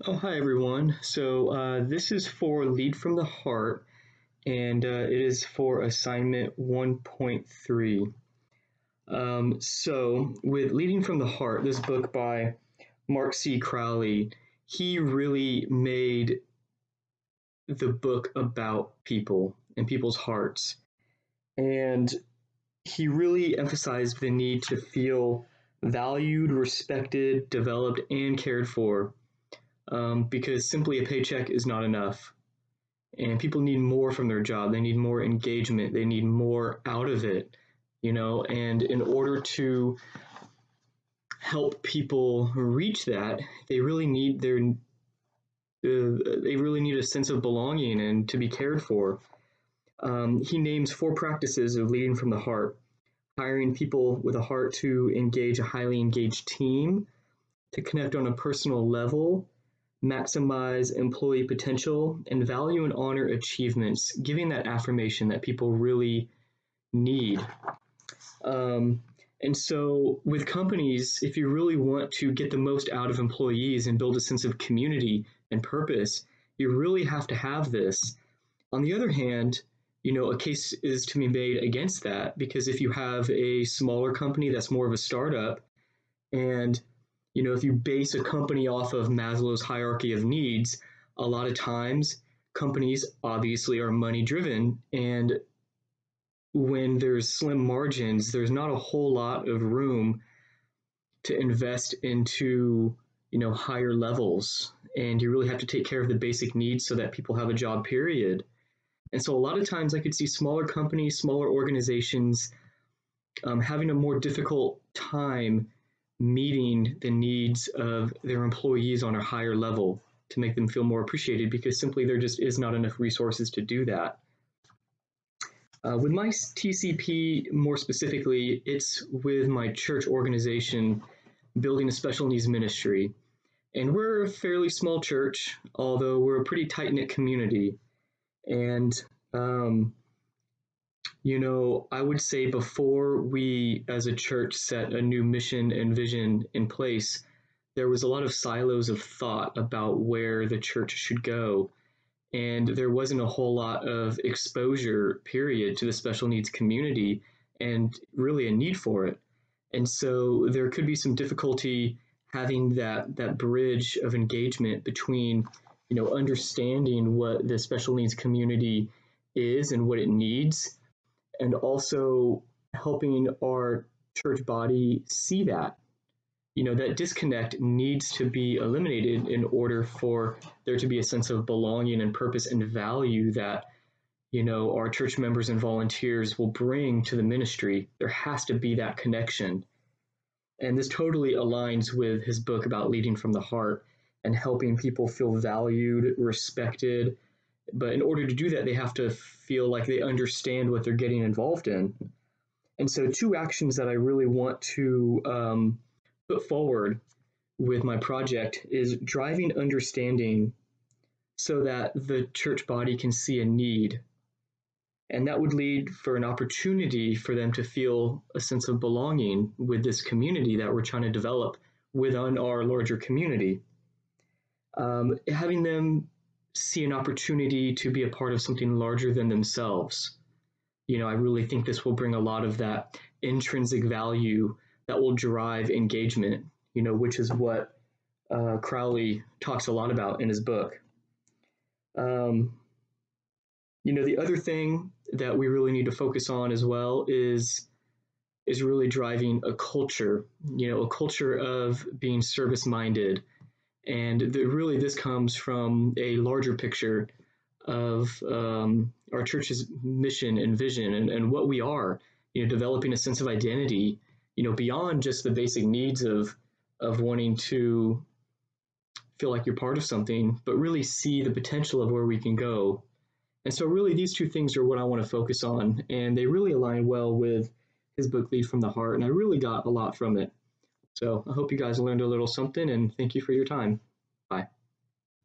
Oh, hi everyone. This is for Lead from the Heart, and it is for assignment 1.3. With Leading from the Heart, this book by Mark C. Crowley, he really made the book about people and people's hearts. And he really emphasized the need to feel valued, respected, developed, and cared for, because simply a paycheck is not enough. And people need more from their job. They need more engagement. They need more out of it, and in order to help people reach that, they really need they really need a sense of belonging and to be cared for. He names four practices of leading from the heart: hiring people with a heart to engage a highly engaged team, to connect on a personal level, maximize employee potential, and value and honor achievements, giving that affirmation that people really need. Um, with companies, if you really want to get the most out of employees and build a sense of community and purpose, you really have to have this. On the other hand, a case is to be made against that, because if you have a smaller company that's more of a startup, and if you base a company off of Maslow's hierarchy of needs, a lot of times companies obviously are money driven, and when there's slim margins, there's not a whole lot of room to invest into higher levels, and you really have to take care of the basic needs so that people have a job, period. And so a lot of times I could see smaller companies, smaller organizations having a more difficult time meeting the needs of their employees on a higher level to make them feel more appreciated, because simply there just is not enough resources to do that. With my TCP, more specifically, it's with my church organization building a special needs ministry. And we're a fairly small church, although we're a pretty tight knit community. And I would say before we as a church set a new mission and vision in place, there was a lot of silos of thought about where the church should go. And there wasn't a whole lot of exposure, period, to the special needs community and really a need for it. And so there could be some difficulty having that bridge of engagement between, understanding what the special needs community is and what it needs, and also helping our church body see that. That disconnect needs to be eliminated in order for there to be a sense of belonging and purpose and value that our church members and volunteers will bring to the ministry. There has to be that connection. And this totally aligns with his book about leading from the heart and helping people feel valued, respected. But in order to do that, they have to feel like they understand what they're getting involved in. And so, two actions that I really want to put forward with my project is driving understanding so that the church body can see a need. And that would lead for an opportunity for them to feel a sense of belonging with this community that we're trying to develop within our larger community. Having them see an opportunity to be a part of something larger than themselves. I really think this will bring a lot of that intrinsic value that will drive engagement, which is what Crowley talks a lot about in his book. The other thing that we really need to focus on as well is really driving a culture, a culture of being service minded. And really, this comes from a larger picture of our church's mission and vision, and what we are, developing a sense of identity, beyond just the basic needs of wanting to feel like you're part of something, but really see the potential of where we can go. And so really these two things are what I want to focus on, and they really align well with his book, Lead from the Heart, and I really got a lot from it. So I hope you guys learned a little something, and thank you for your time. Bye.